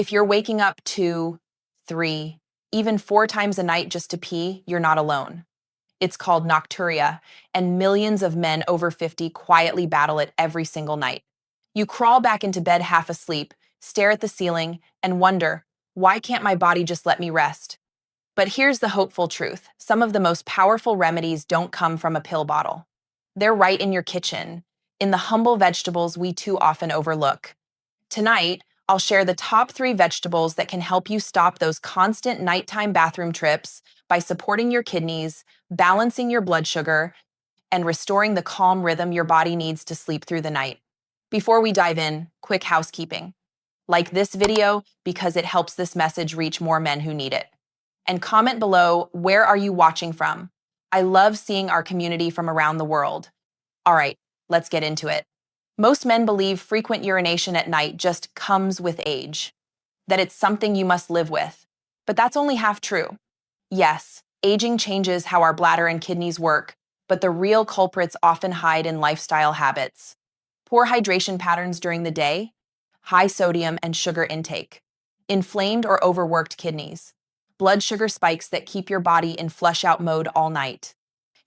If you're waking up 2, 3, even 4 times a night just to pee, you're not alone. It's called Nocturia, and millions of men over 50 quietly battle it every single night. You crawl back into bed half asleep, stare at the ceiling, and wonder, why can't my body just let me rest? But here's the hopeful truth. Some of the most powerful remedies don't come from a pill bottle. They're right in your kitchen, in the humble vegetables we too often overlook. Tonight, I'll share the top 3 vegetables that can help you stop those constant nighttime bathroom trips by supporting your kidneys, balancing your blood sugar, and restoring the calm rhythm your body needs to sleep through the night. Before we dive in, quick housekeeping. Like this video because it helps this message reach more men who need it. And comment below, where are you watching from? I love seeing our community from around the world. All right, let's get into it. Most men believe frequent urination at night just comes with age, that it's something you must live with. But that's only half true. Yes, aging changes how our bladder and kidneys work, but the real culprits often hide in lifestyle habits. Poor hydration patterns during the day, high sodium and sugar intake, inflamed or overworked kidneys, blood sugar spikes that keep your body in flush-out mode all night.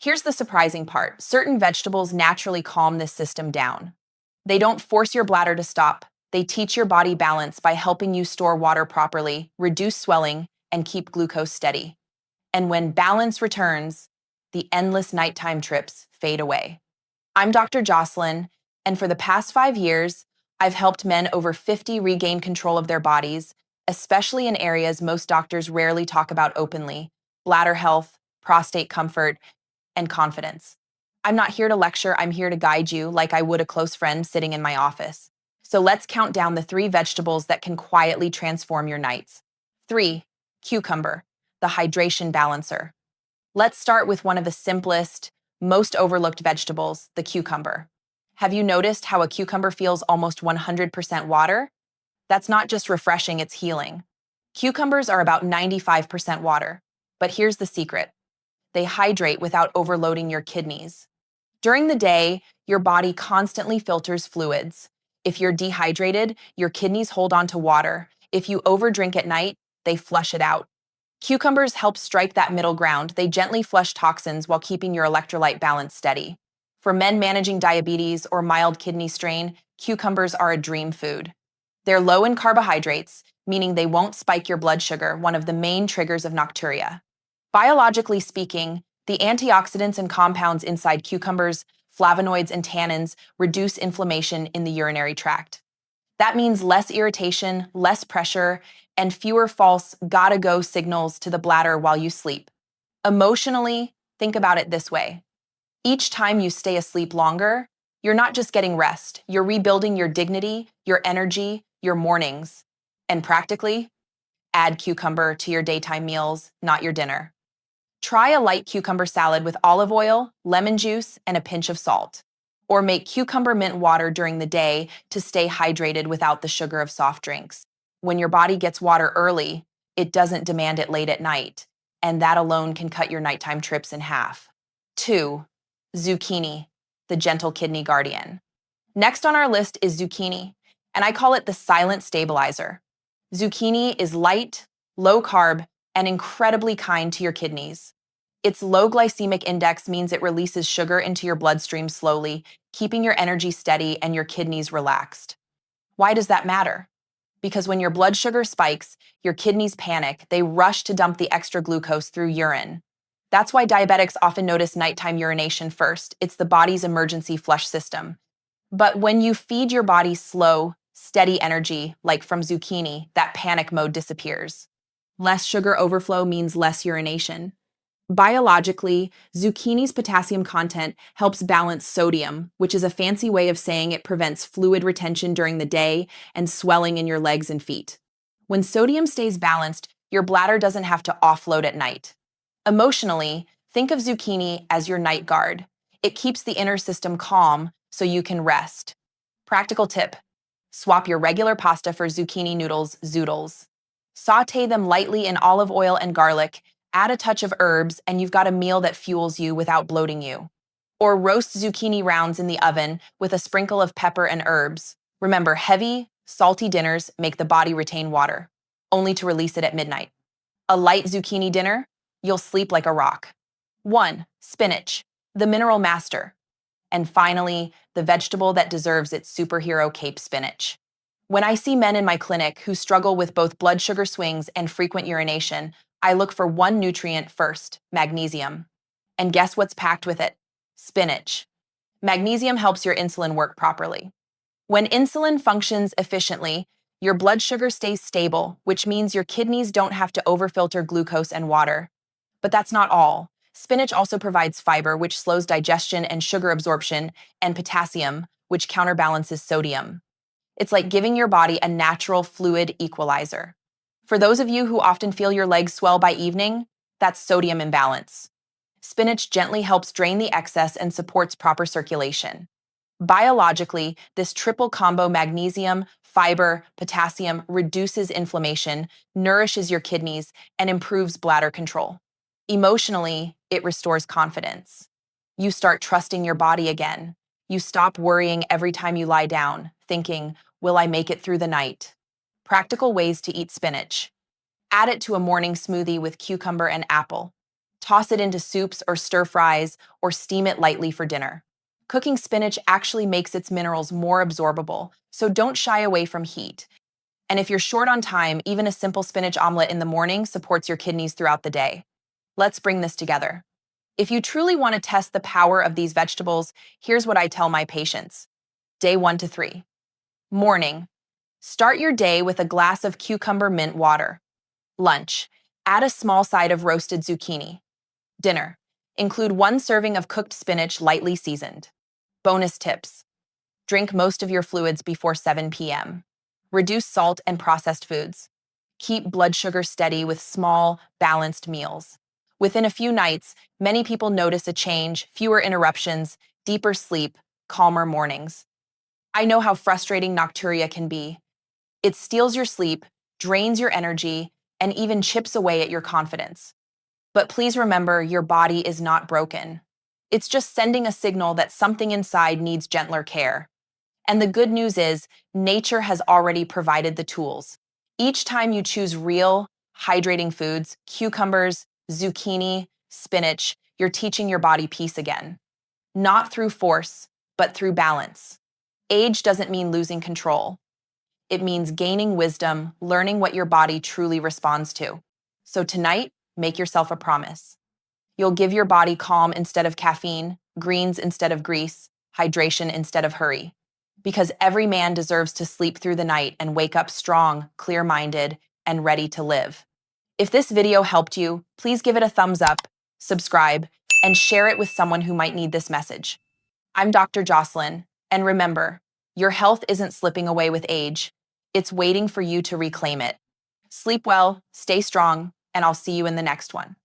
Here's the surprising part. Certain vegetables naturally calm this system down. They don't force your bladder to stop. They teach your body balance by helping you store water properly, reduce swelling, and keep glucose steady. And when balance returns, the endless nighttime trips fade away. I'm Dr. Jocelyn, and for the past 5 years, I've helped men over 50 regain control of their bodies, especially in areas most doctors rarely talk about openly: bladder health, prostate comfort, and confidence. I'm not here to lecture, I'm here to guide you like I would a close friend sitting in my office. So let's count down the 3 vegetables that can quietly transform your nights. 3. Cucumber, the hydration balancer. Let's start with one of the simplest, most overlooked vegetables, the cucumber. Have you noticed how a cucumber feels almost 100% water? That's not just refreshing, it's healing. Cucumbers are about 95% water. But here's the secret: they hydrate without overloading your kidneys. During the day, your body constantly filters fluids. If you're dehydrated, your kidneys hold on to water. If you overdrink at night, they flush it out. Cucumbers help strike that middle ground. They gently flush toxins while keeping your electrolyte balance steady. For men managing diabetes or mild kidney strain, cucumbers are a dream food. They're low in carbohydrates, meaning they won't spike your blood sugar, one of the main triggers of nocturia. Biologically speaking, the antioxidants and compounds inside cucumbers, flavonoids and tannins, reduce inflammation in the urinary tract. That means less irritation, less pressure, and fewer false gotta-go signals to the bladder while you sleep. Emotionally, think about it this way. Each time you stay asleep longer, you're not just getting rest, you're rebuilding your dignity, your energy, your mornings. And practically, add cucumber to your daytime meals, not your dinner. Try a light cucumber salad with olive oil, lemon juice, and a pinch of salt. Or make cucumber mint water during the day to stay hydrated without the sugar of soft drinks. When your body gets water early, it doesn't demand it late at night, and that alone can cut your nighttime trips in half. 2. Zucchini, the gentle kidney guardian. Next on our list is zucchini, and I call it the silent stabilizer. Zucchini is light, low carb, and incredibly kind to your kidneys. Its low glycemic index means it releases sugar into your bloodstream slowly, keeping your energy steady and your kidneys relaxed. Why does that matter? Because when your blood sugar spikes, your kidneys panic. They rush to dump the extra glucose through urine. That's why diabetics often notice nighttime urination first. It's the body's emergency flush system. But when you feed your body slow, steady energy, like from zucchini, that panic mode disappears. Less sugar overflow means less urination. Biologically, zucchini's potassium content helps balance sodium, which is a fancy way of saying it prevents fluid retention during the day and swelling in your legs and feet. When sodium stays balanced, your bladder doesn't have to offload at night. Emotionally, think of zucchini as your night guard. It keeps the inner system calm so you can rest. Practical tip: swap your regular pasta for zucchini noodles, zoodles. Sauté them lightly in olive oil and garlic, add a touch of herbs, and you've got a meal that fuels you without bloating you. Or roast zucchini rounds in the oven with a sprinkle of pepper and herbs. Remember, heavy, Salty dinners make the body retain water, only to release it at midnight. A light zucchini dinner, you'll sleep like a rock. 1. Spinach, the mineral master. And finally, the vegetable that deserves its superhero cape, spinach. When I see men in my clinic who struggle with both blood sugar swings and frequent urination, I look for one nutrient first: magnesium. And guess what's packed with it? Spinach. Magnesium helps your insulin work properly. When insulin functions efficiently, your blood sugar stays stable, which means your kidneys don't have to overfilter glucose and water. But that's not all. Spinach also provides fiber, which slows digestion and sugar absorption, and potassium, which counterbalances sodium. It's like giving your body a natural fluid equalizer. For those of you who often feel your legs swell by evening, that's sodium imbalance. Spinach gently helps drain the excess and supports proper circulation. Biologically, this triple combo: magnesium, fiber, potassium reduces inflammation, nourishes your kidneys, and improves bladder control. Emotionally, it restores confidence. You start trusting your body again. You stop worrying every time you lie down, thinking, will I make it through the night? Practical ways to eat spinach. Add it to a morning smoothie with cucumber and apple. Toss it into soups or stir fries, or steam it lightly for dinner. Cooking spinach actually makes its minerals more absorbable, so don't shy away from heat. And if you're short on time, even a simple spinach omelet in the morning supports your kidneys throughout the day. Let's bring this together. If you truly want to test the power of these vegetables, here's what I tell my patients. Day 1 to 3. Morning. Start your day with a glass of cucumber mint water. Lunch. Add a small side of roasted zucchini. Dinner. Include 1 serving of cooked spinach lightly seasoned. Bonus tips. Drink most of your fluids before 7 p.m. Reduce salt and processed foods. Keep blood sugar steady with small, balanced meals. Within a few nights, many people notice a change: fewer interruptions, deeper sleep, calmer mornings. I know how frustrating nocturia can be. It steals your sleep, drains your energy, and even chips away at your confidence. But please remember, your body is not broken. It's just sending a signal that something inside needs gentler care. And the good news is, nature has already provided the tools. Each time you choose real, hydrating foods, cucumbers, zucchini, spinach, you're teaching your body peace again. Not through force, but through balance. Age doesn't mean losing control. It means gaining wisdom, learning what your body truly responds to. So tonight, make yourself a promise. You'll give your body calm instead of caffeine, greens instead of grease, hydration instead of hurry. Because every man deserves to sleep through the night and wake up strong, clear-minded, and ready to live. If this video helped you, please give it a thumbs up, subscribe, and share it with someone who might need this message. I'm Dr. Jocelyn, and remember, your health isn't slipping away with age. It's waiting for you to reclaim it. Sleep well, stay strong, and I'll see you in the next one.